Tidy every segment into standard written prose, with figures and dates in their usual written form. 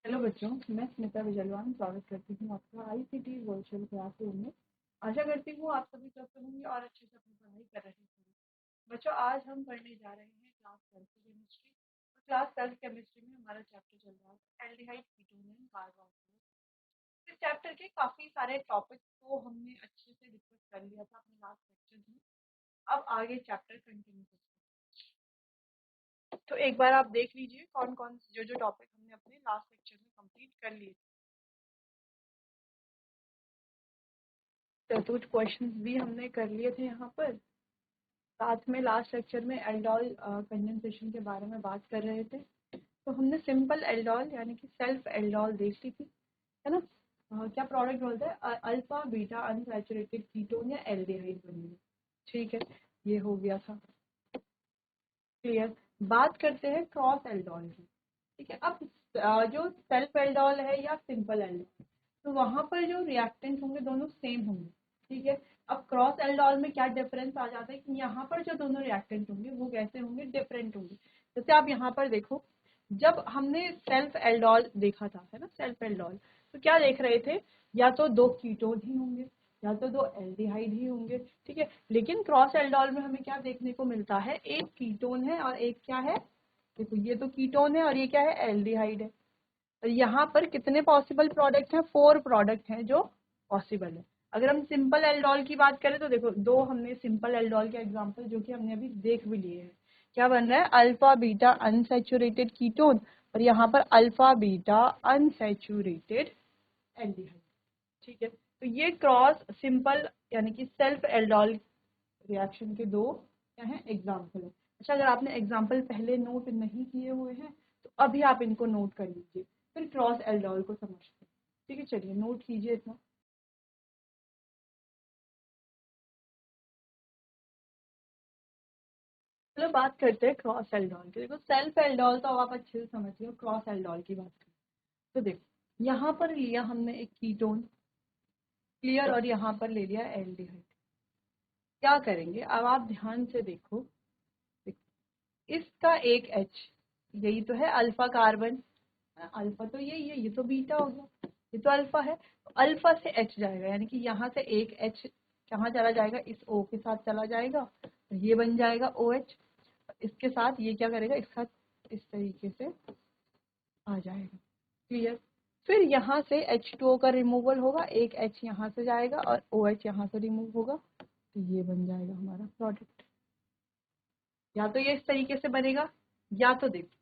Hello बच्चों, मैं स्मिता विजयवान स्वागत करती हूँ आपका आईसीटी वर्चुअल क्लासरूम में। आशा करती हूँ आप सभी स्वस्थ होंगे और अच्छे से अपनी पढ़ाई कर रहे होंगे। बच्चों, आज हम पढ़ने जा रहे हैं क्लास 12 की केमिस्ट्री। क्लास 12 केमिस्ट्री में हमारा चैप्टर चल रहा है एल्डिहाइड कीटोन एंड कार्बोक्सिल। इस चैप्टर के काफी सारे टॉपिक्स को हमने अच्छे से डिस्कस कर लिया था अपने लास्ट लेक्चर में। अब आगे चैप्टर कंटिन्यू करते हैं। तो एक बार आप देख लीजिए कौन कौन जो टॉपिक हमने अपने लास्ट लेक्चर में कंप्लीट कर लिए। तो कुछ क्वेश्चंस भी हमने कर लिए थे यहाँ पर। साथ में लास्ट लेक्चर में एल्डोल कंडेंसेशन के बारे में बात कर रहे थे। तो हमने सिंपल एल्डोल यानी कि सेल्फ एल्डोल देख ली थी, है ना। क्या प्रोडक्ट बोलते हैं, अल्फा बीटा अनसैचुरेटेड कीटोन या एल्डिहाइड बनेगी। ठीक है, ये हो गया था क्लियर। बात करते हैं क्रॉस एल्डोल की। ठीक है, अब जो सेल्फ एल्डोल है या सिंपल एल्डोल, तो वहां पर जो रिएक्टेंट होंगे दोनों सेम होंगे। ठीक है, अब क्रॉस एल्डोल में क्या डिफरेंस आ जाता है कि यहाँ पर जो दोनों रिएक्टेंट होंगे वो कैसे होंगे, डिफरेंट होंगे। जैसे आप यहाँ पर देखो, जब हमने सेल्फ एल्डोल देखा था, है ना, सेल्फ एल्डोल, तो क्या देख रहे थे, या तो दो कीटोन ही होंगे या तो दो एल्डिहाइड ही होंगे। ठीक है, लेकिन क्रॉस एल्डोल में हमें क्या देखने को मिलता है, एक कीटोन है और एक क्या है, देखो ये तो कीटोन है और ये क्या है, एल्डिहाइड है। और यहाँ पर कितने पॉसिबल प्रोडक्ट हैं, 4 प्रोडक्ट हैं जो पॉसिबल है। अगर हम सिंपल एल्डोल की बात करें तो देखो, दो हमने सिंपल एल्डोल के एग्जांपल जो कि हमने अभी देख भी लिए हैं। क्या बन रहा है, अल्फा बीटा अनसैचुरेटेड कीटोन और यहाँ पर अल्फा बीटा अनसैचुरेटेड एल्डिहाइड। ठीक है, तो ये क्रॉस सिंपल यानी कि सेल्फ एल्डोल रिएक्शन के दो क्या है, एग्जाम्पल है। अच्छा, अगर आपने एग्जाम्पल पहले नोट नहीं किए हुए हैं तो अभी आप इनको नोट कर लीजिए, फिर क्रॉस एल्डोल को समझते हैं। ठीक है, चलिए नोट कीजिए इतना। चलो बात करते हैं क्रॉस एल्डोल की। देखो सेल्फ एल्डोल तो आप अच्छे से समझ लो, क्रॉस एल्डोल की बात करें तो देखो यहाँ पर लिया हमने एक कीटोन, क्लियर, और यहाँ पर ले लिया एल्डिहाइड। क्या करेंगे, अब आप ध्यान से देखो, इसका एक H, यही तो है अल्फा कार्बन, अल्फा तो यही है, ये तो बीटा हो गया, ये तो अल्फा है, तो अल्फा से H जाएगा, यानी कि यहाँ से एक H कहाँ चला जाएगा, इस O के साथ चला जाएगा, तो ये बन जाएगा OH। इसके साथ ये क्या करेगा, इसका इस तरीके से आ जाएगा, क्लियर। फिर यहाँ से H2O का रिमूवल होगा, एक H यहाँ से जाएगा और OH यहाँ से रिमूव होगा, तो ये बन जाएगा हमारा प्रोडक्ट। या तो ये इस तरीके से बनेगा, या तो देखो,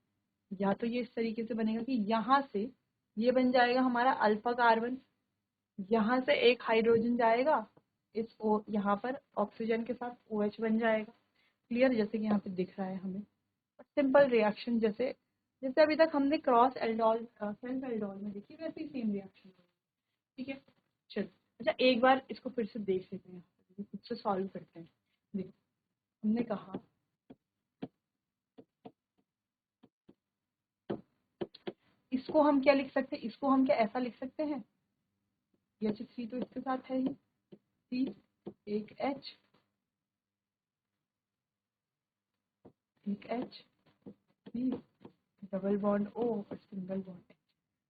या तो ये इस तरीके से बनेगा कि यहाँ से ये बन जाएगा हमारा अल्फा कार्बन, यहाँ से एक हाइड्रोजन जाएगा, इस ओ यहाँ पर ऑक्सीजन के साथ OH बन जाएगा, क्लियर, जैसे कि यहाँ पे दिख रहा है हमें। सिंपल रिएक्शन जैसे जैसे अभी तक हमने क्रॉस एल्डोल सेल्फ एल्डोल में देखी, वैसे ही सेम रिएक्शन। ठीक है, चलो। अच्छा, एक बार इसको फिर से देख लेते हैं, खुद से सॉल्व करते हैं। देखो, हमने कहा इसको हम क्या लिख सकते हैं, इसको हम क्या ऐसा लिख सकते हैं, CH3 तो इसके साथ है ही, C एक H, एक H, C double bond O और सिंगल बॉन्ड H।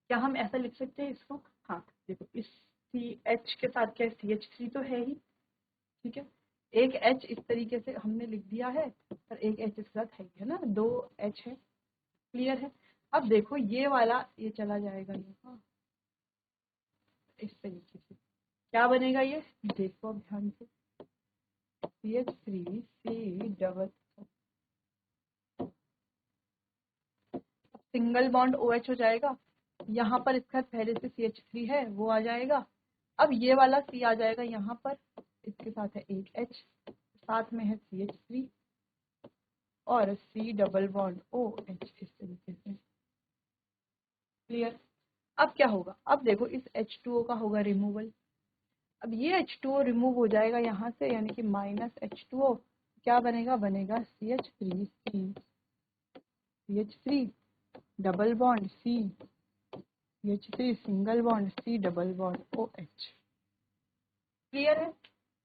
क्या हम ऐसा लिख सकते हैं इसको, हाँ देखो, इस CH के साथ क्या CH3 तो है ही, ठीक है, एक H इस तरीके से हमने लिख दिया है और एक H इसके साथ है ना, दो H है, क्लियर है। अब देखो ये वाला ये चला जाएगा यहाँ इस तरीके से, क्या बनेगा ये, देखो अब ध्यान से, CH3 C double, single bond OH हो जाएगा, यहाँ पर इसका पहले से CH3 है वो आ जाएगा। अब ये वाला C आ जाएगा यहाँ पर, इसके साथ है एक H, साथ में है CH3 और C डबल बॉन्ड OH इस तरीके से, क्लियर। अब क्या होगा, अब देखो इस H2O का होगा रिमूवल। अब ये H2O रिमूव हो जाएगा यहाँ से, यानी कि माइनस H2O, क्या बनेगा, बनेगा CH3 double bond CH3 single bond C double bond OH, clear है।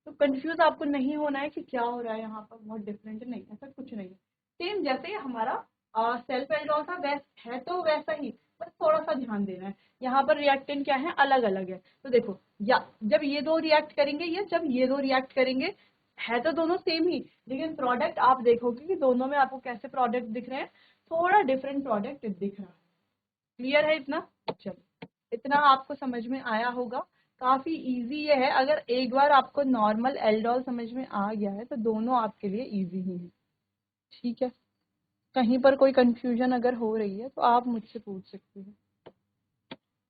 तो कंफ्यूज आपको नहीं होना है कि क्या हो रहा है यहाँ पर, बहुत डिफरेंट नहीं, ऐसा कुछ नहीं है, सेम जैसे हमारा सेल्फ एल्डोल था वैसा है, तो वैसा ही, बस थोड़ा सा ध्यान देना है। यहाँ पर रिएक्टेंट क्या है, अलग अलग है। तो देखो या जब ये दो रिएक्ट करेंगे या जब ये दो रिएक्ट करेंगे, है तो दोनों सेम ही, लेकिन प्रोडक्ट आप देखोगे कि दोनों में आपको कैसे प्रोडक्ट दिख रहे हैं, थोड़ा डिफरेंट प्रोडक्ट दिख रहा है। क्लियर है इतना? चलो इतना आपको समझ में आया होगा। काफी इजी ये है, अगर एक बार आपको नॉर्मल एल्डोल समझ में आ गया है तो दोनों आपके लिए इजी ही है। ठीक है, कहीं पर कोई कंफ्यूजन अगर हो रही है तो आप मुझसे पूछ सकते हैं।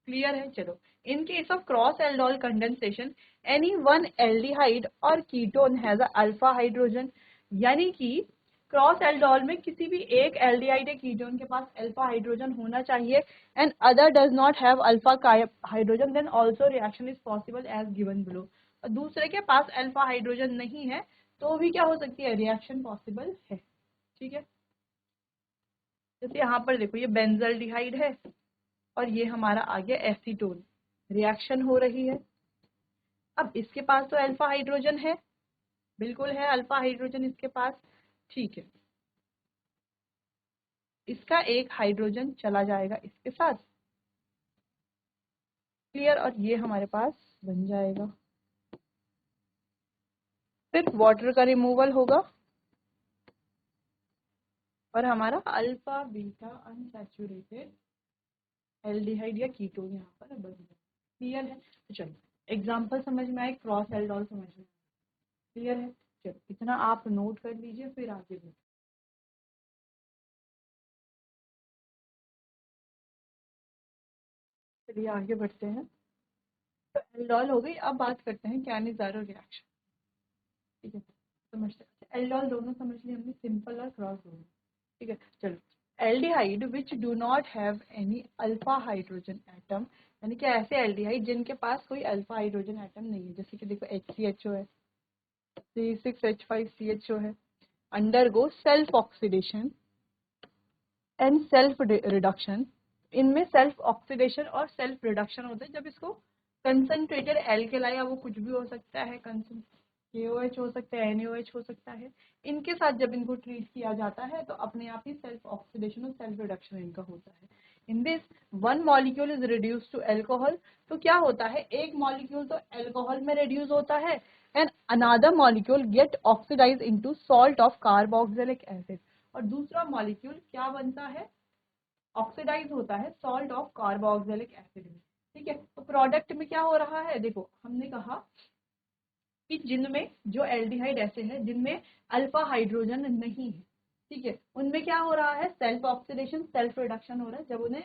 क्लियर है? चलो, in case of cross aldol condensation any one aldehyde और ketone has a alpha hydrogen, यानी कि क्रॉस एल्डोल में किसी भी एक एल्डिहाइड या कीटोन के पास अल्फा हाइड्रोजन होना चाहिए and other does not have alpha hydrogen, then also reaction is possible as given below. और दूसरे के पास अल्फा हाइड्रोजन नहीं है तो भी क्या हो सकती है, रिएक्शन पॉसिबल है। ठीक है, जैसे यहाँ पर देखो ये बेंजल्डिहाइड है और ये हमारा आ गया एसीटोन, रिएक्शन हो रही है। अब इसके पास तो अल्फा हाइड्रोजन है, बिल्कुल है अल्फा हाइड्रोजन इसके पास। ठीक है, इसका एक हाइड्रोजन चला जाएगा इसके साथ। क्लियर? और ये हमारे पास बन जाएगा। फिर वाटर का रिमूवल होगा और हमारा अल्फा बीटा अनसैचुरेटेड एल्डिहाइड या कीटोन यहाँ पर बन जाएगा। क्लियर है? तो चलो एग्जाम्पल समझ में आए, क्रॉस एल्डोल समझ में। क्लियर है? चलो इतना आप नोट कर लीजिए, फिर आगे बढ़ते। चलिए आगे बढ़ते हैं। तो एल्डोल हो गई, अब बात करते हैं कैनिज़ारो रिएक्शन। ठीक है, समझते हैं। एल्डोल दोनों समझ लिए हमने, सिंपल और क्रॉस दोनों। ठीक है, चलो aldehyde which do not have any alpha hydrogen atom, यानी कि ऐसे एल्डिहाइड जिनके पास कोई अल्फा हाइड्रोजन एटम नहीं है, जैसे कि देखो HCHO है, C6H5CHO है, undergo self oxidation and self reduction. इनमें सेल्फ ऑक्सीडेशन और सेल्फ रिडक्शन होता है जब इसको कंसंट्रेटेड एल्केलाई, या वो कुछ भी हो सकता है, KOH हो सकता है, NaOH हो सकता है, इनके साथ जब इनको ट्रीट किया जाता है तो अपने आप ही सेल्फ ऑक्सीडेशन और सेल्फ रिडक्शन इनका होता है। In this one molecule is reduce to alcohol, तो क्या होता है, एक मॉलिक्यूल तो एल्कोहल में रिड्यूस होता है and another molecule get oxidize into salt of carboxylic acid, और दूसरा मॉलिक्यूल क्या बनता है, ऑक्सीडाइज होता है सॉल्ट ऑफ कार्बोक्सिलिक एसिड में। ठीक है, तो प्रोडक्ट में क्या हो रहा है, देखो हमने कहा कि जिनमें जो एल्डिहाइड ऐसे हैं जिनमें अल्फा हाइड्रोजन नहीं है, ठीक है, उनमें क्या हो रहा है, सेल्फ ऑक्सीडेशन सेल्फ रिडक्शन हो रहा है जब उन्हें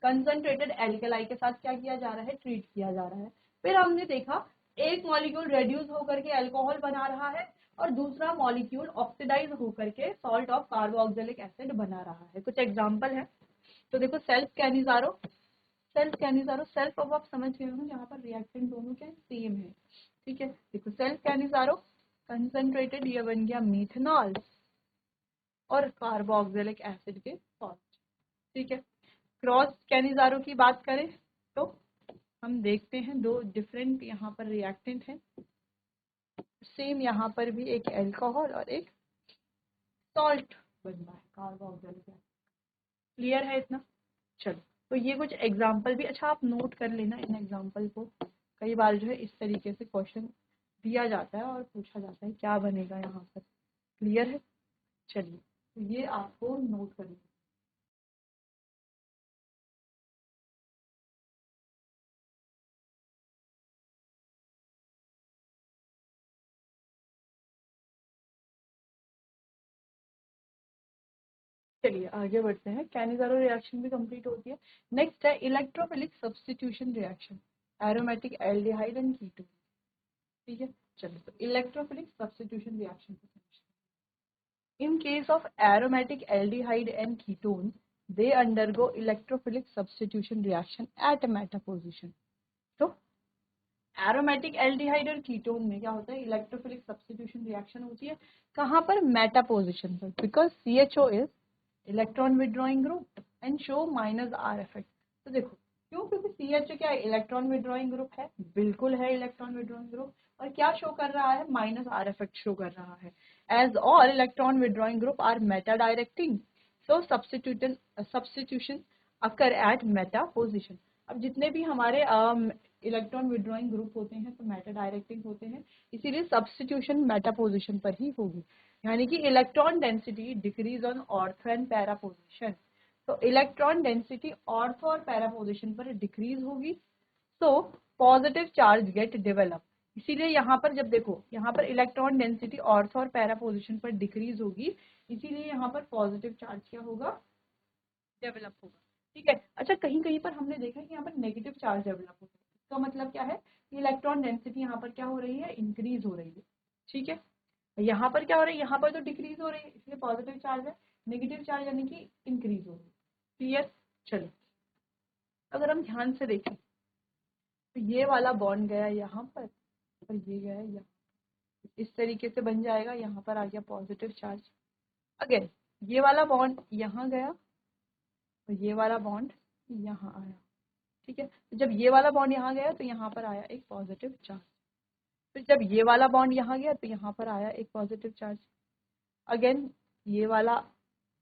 कंसंट्रेटेड एल्कलाई के साथ क्या किया जा रहा है, ट्रीट किया जा रहा है। फिर हमने देखा एक मॉलिक्यूल रेड्यूस होकर के अल्कोहल बना रहा है और दूसरा मॉलिक्यूल ऑक्सीडाइज होकर के सॉल्ट ऑफ कार्बोक्सिलिक एसिड बना रहा है। कुछ एग्जाम्पल है, तो देखो सेल्फ कैनिज़ारो, सेल्फ अब आप समझ गए हो, यहाँ पर रिएक्टेंट दोनों के सेम है। ठीक है, देखो सेल्फ कैनिज़ारो कंसंट्रेटेड, ये बन गया मीथेनॉल और कार्बोक्सिलिक एसिड के सॉल्ट। ठीक है, क्रॉस कैनिज़ारो की बात करें तो हम देखते हैं दो डिफरेंट यहाँ पर रिएक्टेंट हैं, सेम यहाँ पर भी एक एल्कोहल और एक सॉल्ट बन रहा है, कार्बोक्सिलिक एसिड। क्लियर है इतना? चलो, तो ये कुछ एग्जाम्पल भी, अच्छा आप नोट कर लेना इन एग्जाम्पल को, कई बार जो है इस तरीके से क्वेश्चन दिया जाता है और पूछा जाता है क्या बनेगा यहाँ पर। क्लियर है? चलिए, तो ये आपको नोट करना। चलिए आगे बढ़ते हैं, कैनिज़ारो रिएक्शन भी कंप्लीट होती है। नेक्स्ट है electrophilic substitution reaction, aromatic aldehyde and ketone. ठीक है, चलो तो इलेक्ट्रोफिलिक सब्स्टिट्यूशन रिएक्शन को समझते हैं। इन case of aromatic aldehyde and ketone they undergo electrophilic substitution reaction at meta position। तो एरोमेटिक एल्डिहाइड और कीटोन में क्या होता है, इलेक्ट्रोफिलिक सब्स्टिट्यूशन रिएक्शन होती है, कहाँ पर, मेटा पोजिशन पर, because CHO is electron withdrawing group and show -R effect. तो देखो क्यों, क्योंकि CHO क्या इलेक्ट्रॉन विड्रॉइंग ग्रुप है, बिल्कुल है इलेक्ट्रॉन विड्रॉइंग ग्रुप, और क्या शो कर रहा है, -R इफेक्ट शो कर रहा है। As all electron withdrawing group are meta directing, so substitution occur at meta position. अब जितने भी हमारे इलेक्ट्रॉन विड्रॉइंग ग्रुप होते हैं तो मेटा डायरेक्टिंग होते हैं, इसीलिए सब्स्टिट्यूशन मेटा पोजिशन पर ही होगी, यानी कि electron density decrease on ortho and para position. तो इलेक्ट्रॉन डेंसिटी ऑर्थो और पैरा पोजिशन पर डिक्रीज होगी, तो पॉजिटिव चार्ज गेट डेवलप। इसीलिए यहाँ पर जब देखो, यहाँ पर इलेक्ट्रॉन डेंसिटी ऑर्थो और पैरा पोजिशन पर डिक्रीज होगी, इसीलिए यहाँ पर पॉजिटिव चार्ज क्या होगा, डेवलप होगा। ठीक है। अच्छा, कहीं कहीं पर हमने देखा कि यहाँ पर नेगेटिव चार्ज डेवलप होता है, इसका मतलब क्या है, इलेक्ट्रॉन डेंसिटी यहाँ पर क्या हो रही है, इंक्रीज हो रही है। ठीक है। यहाँ पर क्या हो रहा है, यहाँ पर तो डिक्रीज हो रही है, इसलिए पॉजिटिव चार्ज है, नेगेटिव चार्ज यानी कि इंक्रीज हो रही है। क्लियर। चलो, अगर हम ध्यान से देखें तो ये वाला बॉन्ड गया यहाँ पर और ये गया यहाँ, इस तरीके से बन जाएगा, यहाँ पर आ गया पॉजिटिव चार्ज। अगेन ये वाला बॉन्ड यहाँ गया और ये वाला बॉन्ड यहाँ आया। ठीक है। तो जब ये वाला बॉन्ड यहाँ गया तो यहाँ पर आया एक पॉजिटिव चार्ज, फिर जब ये वाला बॉन्ड यहाँ गया तो यहाँ पर आया एक पॉजिटिव चार्ज। अगेन ये वाला,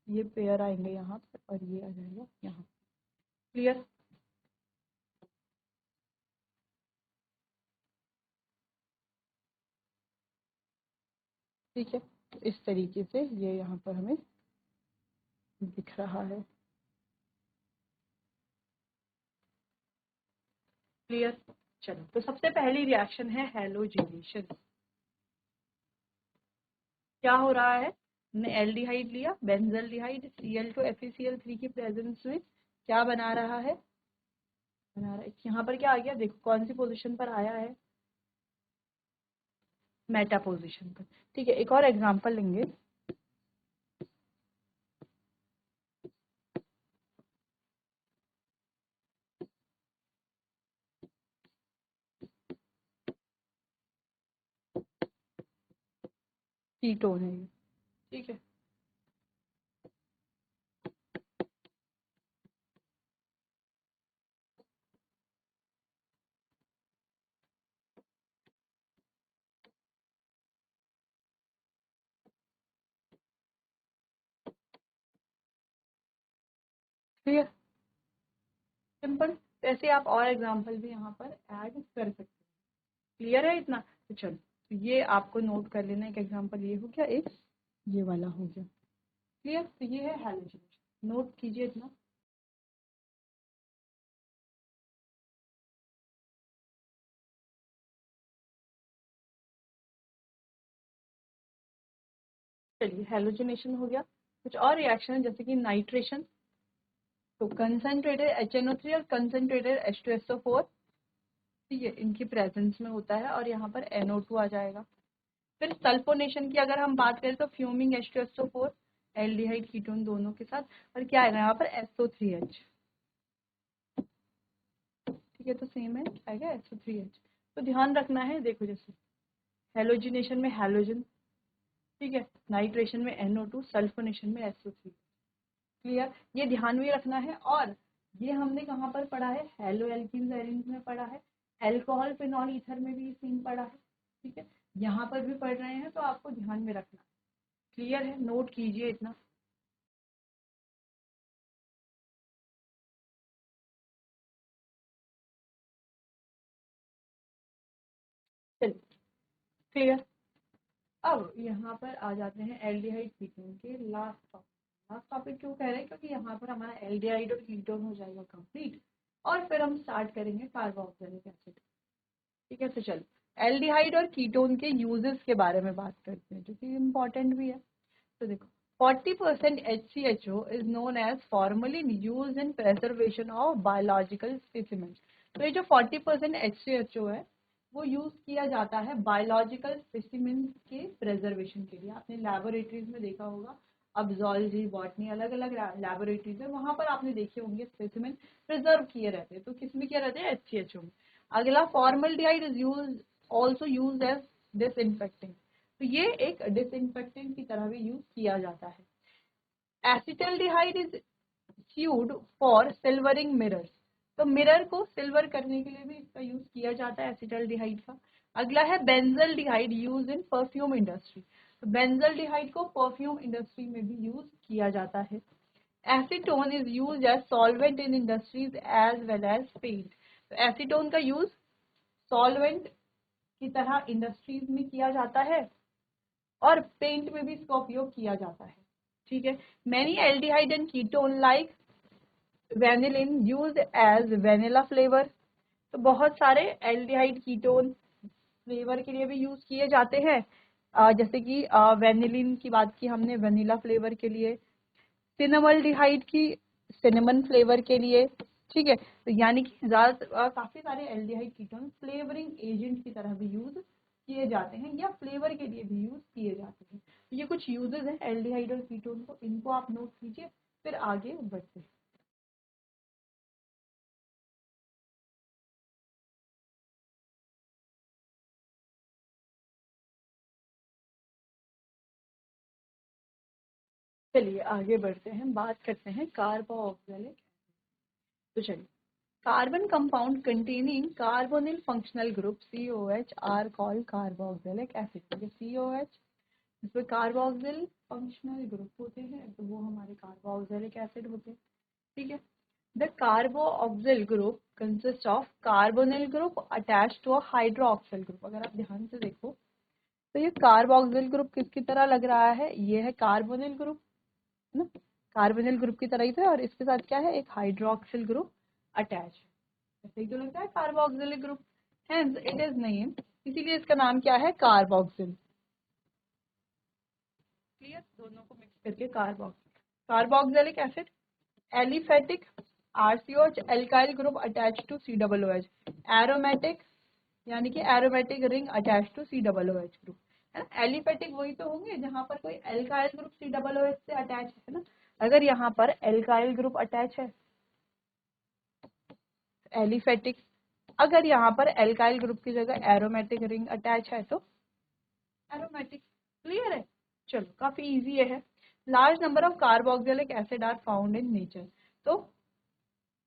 ये पेयर आएंगे यहाँ पर और ये आ जाएगा यहाँ। क्लियर। ठीक है। तो इस तरीके से ये यहाँ पर हमें दिख रहा है। क्लियर। चलो, तो सबसे पहली रिएक्शन है हैलोजिनेशन। क्या हो रहा है, हमने एल्डिहाइड लिया, बेंजल्डिहाइड Cl2FeCl3 की प्रेजेंस में क्या बना रहा है, यहाँ पर क्या आ गया, देखो कौन सी पोजीशन पर आया है, मेटा पोजीशन पर। ठीक है, एक और एग्जांपल लेंगे। कीटोन है ये। ठीक है। Clear, simple. ऐसे आप और एग्जांपल भी यहाँ पर ऐड कर सकते हैं। क्लियर है इतना। तो चलो, तो ये आपको नोट कर लेना, एक एग्जांपल ये हो गया, एक ये वाला हो गया। क्लियर। तो ये है हैलोजिनेशन, नोट कीजिए इतना। चलिए, हैलोजिनेशन हो गया। कुछ और रिएक्शन है जैसे कि नाइट्रेशन। तो कंसंट्रेटेड HNO3 और कंसंट्रेटेड H2SO4, ठीक है, इनकी प्रेजेंस में होता है और यहाँ पर NO2 आ जाएगा। फिर सल्फोनेशन की अगर हम बात करें तो फ्यूमिंग H2SO4 एल्डिहाइड कीटोन दोनों के साथ, और क्या आएगा यहाँ पर SO3H। ठीक है, तो सेम है, आएगा SO3H। तो ध्यान रखना है, देखो जैसे हेलोजिनेशन में हैलोजन, ठीक है, नाइट्रेशन में NO2, सल्फोनेशन में SO3। क्लियर, ये ध्यान भी रखना है। और ये हमने कहाँ पर पढ़ा है, हेलो एल्कीन्स एरीन्स में पढ़ा है, अल्कोहल फिनॉल ईथर में भी सेम पढ़ा है। ठीक है, यहाँ पर भी पढ़ रहे हैं तो आपको ध्यान में रखना। क्लियर है, नोट कीजिए इतना। चलिए, क्लियर। अब यहाँ पर आ जाते हैं एल्डिहाइड कीटोन के लास्ट टॉपिक। लास्ट टॉपिक क्यों कह रहे हैं, क्योंकि यहाँ पर हमारा एल्डिहाइड और कीटोन हो जाएगा कंप्लीट, और फिर हम स्टार्ट करेंगे कार्बोक्सिलिक एसिड। ठीक है, तो चलो एल्डिहाइड और कीटोन के यूजेस के बारे में बात करते हैं, जो कि इम्पोर्टेंट भी है। तो देखो, 40% HCHO is known as formally used in preservation of biological specimens। तो ये जो 40% HCHO है वो यूज किया जाता है बायोलॉजिकल स्पेसिमेंस के प्रेजर्वेशन के लिए। आपने लैबोरेटरीज में देखा होगा, अब जूलॉजी, बॉटनी, अलग अलग लैबोरेटरीज है, वहां पर आपने देखे होंगे स्पेसिमेन प्रिजर्व किए रहते हैं। तो किसमें किया रहते हैं, HCHO में। अगला, formaldehyde is use also use as disinfecting. तो ये एक डिसइंफेक्टेंट की तरह भी यूज किया जाता है। Acetaldehyde is used for silvering mirrors. तो मिरर को सिल्वर करने के लिए भी इसका यूज किया जाता है, एसिटल्डिहाइड का। अगला है benzaldehyde, use in perfume industry. तो बेंजल्डिहाइड को परफ्यूम इंडस्ट्री में भी यूज किया जाता है। Acetone is used as solvent in industries as well as paint. तो एसीटोन का यूज सॉल्वेंट की तरह इंडस्ट्रीज में किया जाता है और पेंट में भी इसका उपयोग किया जाता है। ठीक है। Many aldehyde and ketone like vanillin used as vanilla flavour. तो बहुत सारे एल्डिहाइड कीटोन फ्लेवर के लिए भी यूज किए जाते हैं, जैसे कि वेनिलिन की बात की हमने, वेनिला फ्लेवर के लिए, सिनेमल्डिहाइड की सिनेमन फ्लेवर के लिए। ठीक है। तो यानी कि काफी सारे एल्डिहाइड कीटोन फ्लेवरिंग एजेंट की तरह भी यूज किए जाते हैं या फ्लेवर के लिए भी यूज किए जाते हैं। तो ये कुछ यूजेस हैं एल्डिहाइड और कीटोन को, इनको आप नोट कीजिए, फिर आगे बढ़ते हैं। चलिए आगे बढ़ते हैं, बात करते हैं कार्बोक्सिलिक। तो चलिए, carbon compound containing carbonyl functional group COH are called carboxylic acid। तो COH इसमें कार्बोक्सिल फंक्शनल ग्रुप होते हैं, तो वो हमारे कार्बोक्सिलिक एसिड होते हैं। ठीक है। The carboxyl group consist of carbonyl group attach to a hydroxyl group. अगर आप ध्यान से देखो तो ये कार्बोक्सिल ग्रुप किसकी तरह लग रहा है, ये है कार्बोनिल ग्रुप, है ना, कार्बोनिल ग्रुप की तरह ही था, और इसके साथ क्या है, एक हाइड्रोक्सिल ग्रुप अटैच है। ऐसे ही तो लगता है carboxylic group, hence it is name, इसीलिए इसका नाम क्या है, कार्बोक्सिल। क्लियर, दोनों को मिक्स करके carboxyl. Carboxylic acid aliphatic RCOH alkyl group attach to COOH, aromatic यानी कि aromatic ring attach to COOH group, है ना। एलिफेटिक वही तो होंगे जहां पर कोई एल्काइल ग्रुप COOH से अटैच है ना। अगर यहाँ पर एल्काइल ग्रुप अटैच है एलिफेटिक, अगर यहाँ पर एल्काइल ग्रुप की जगह एरोमेटिक रिंग अटैच है तो एरोमेटिक। क्लियर है, चलो काफी इजी है। Large number of carboxylic acid are found in nature. तो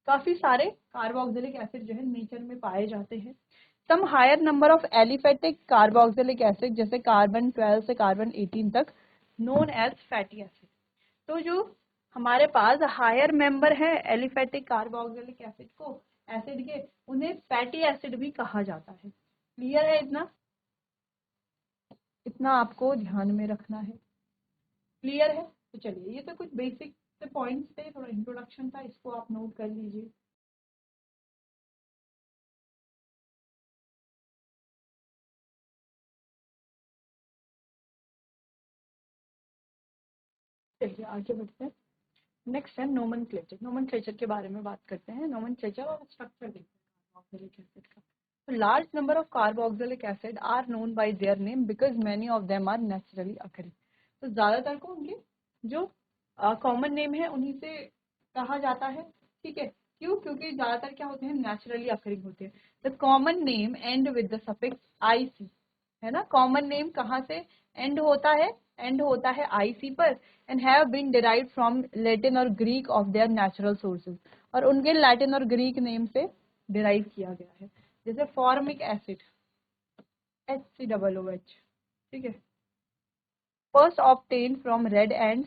काफी सारे कार्बोक्सिलिक एसिड जो है नेचर में पाए जाते हैं। Some higher number of aliphatic carboxylic acid, जैसे कार्बन 12 से कार्बन 18 तक, नोन एज फैटी एसिड। तो जो हमारे पास हायर मेंबर है एलिफेटिक कार्बोक्सिलिक एसिड को, एसिड के, उन्हें फैटी एसिड भी कहा जाता है। क्लियर है, इतना इतना आपको ध्यान में रखना है। क्लियर है, तो चलिए, ये तो कुछ बेसिक से पॉइंट्स थे, थोड़ा इंट्रोडक्शन था, इसको आप नोट कर लीजिए। चलिए आगे बढ़ते हैं। नेक्स्ट है नोमेनक्लेचर। नोमेनक्लेचर के बारे में बात करते हैं, नोमेनक्लेचर और स्ट्रक्चर देखते हैं कार्बोक्सिलिक एसिड का। तो large number of carboxylic acid are known by their name because many of them are naturally occurring. तो ज्यादातर को उनके जो कॉमन नेम है उन्हीं से कहा जाता है। ठीक है, क्यों, क्योंकि ज्यादातर क्या होते हैं, नेचुरली अकरिंग होते हैं। The common name and with the suffix IC, है ना। कॉमन नेम कहाँ से एंड होता है, एंड होता है IC पर, and have been derived from Latin और Greek of their natural sources, और उनके लैटिन और ग्रीक नेम से डिराइव किया गया है। जैसे फॉर्मिक एसिड HCOOH, ठीक है, first obtain from red and,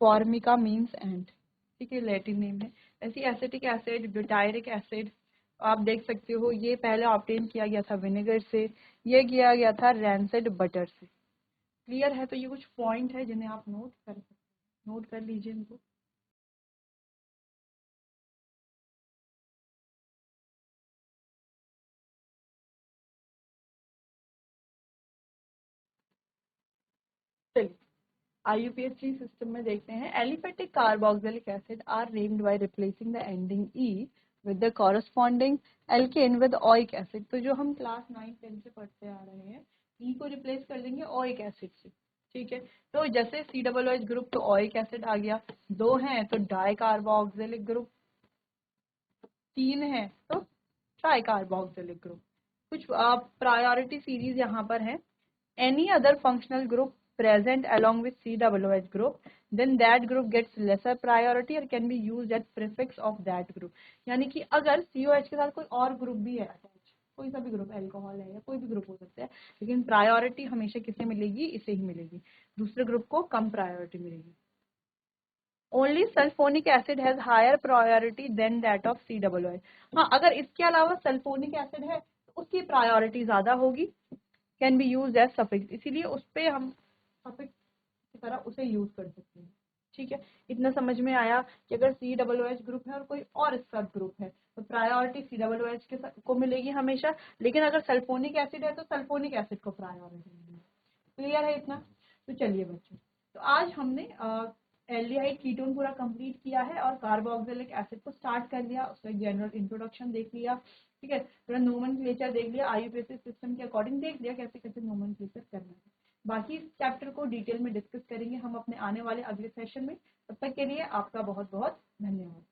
Formica means and, ठीक है, लैटिन नेम है। ऐसी एसिटिक एसिड, ब्यूटायरिक एसिड, आप देख सकते हो ये पहले ऑब्टेन किया गया था विनेगर से, ये किया गया था रैंसिड बटर से। क्लियर है, तो ये कुछ पॉइंट है जिन्हें आप नोट कर सकते हैं, नोट कर लीजिए इनको। चलिए IUPAC सिस्टम में देखते हैं। Aliphatic carboxylic acid are named by replacing the ending E with the corresponding alkane with oic acid. तो जो हम क्लास 9-10 से पढ़ते आ रहे हैं, E को रिप्लेस कर देंगे ओइक एसिड से। ठीक है, तो जैसे COOH ग्रुप तो ओइक एसिड आ गया, दो हैं तो डाई कार्बोक्सिलिक ग्रुप, तीन है तो ट्राई कार्बोक्सिलिक ग्रुप। कुछ प्रायोरिटी सीरीज यहाँ पर है। Any other functional group present along with COOH group, then that group gets lesser priority or can be used as prefix of that group। यानी कि अगर COH के साथ कोई और ग्रुप भी है अटैच, कोई सा भी ग्रुप, अल्कोहल है या कोई भी ग्रुप हो सकता है, लेकिन प्रायोरिटी हमेशा किसे मिलेगी, इसे ही मिलेगी, दूसरे ग्रुप को कम प्रायोरिटी मिलेगी। Only sulphonic acid has higher priority than that of COOH। हाँ, अगर इसके अलावा सल्फोनिक एसिड है तो उसकी प्रायोरिटी ज्यादा होगी। Can be use as suffix, इसीलिए उस पर हम सफिक्स की तरह उसे यूज कर सकते हैं। ठीक है, इतना समझ में आया कि अगर COOH ग्रुप है और कोई और इसका ग्रुप है तो प्रायोरिटी COOH को मिलेगी हमेशा, लेकिन अगर सल्फोनिक एसिड है तो सल्फोनिक एसिड को प्रायोरिटी मिलेगी। क्लियर है इतना? तो चलिए बच्चों, तो आज हमने एल्डिहाइड कीटोन पूरा कंप्लीट किया है और कार्बोक्सिलिक एसिड को स्टार्ट कर लिया, उसका एक जनरल इंट्रोडक्शन देख लिया। ठीक है, थोड़ा नोमेनक्लेचर देख लिया, IUPAC सिस्टम के अकॉर्डिंग देख लिया कैसे कैसे नोमेनक्लेचर करना है। बाकी इस चैप्टर को डिटेल में डिस्कस करेंगे हम अपने आने वाले अगले सेशन में। तब तक के लिए आपका बहुत बहुत धन्यवाद।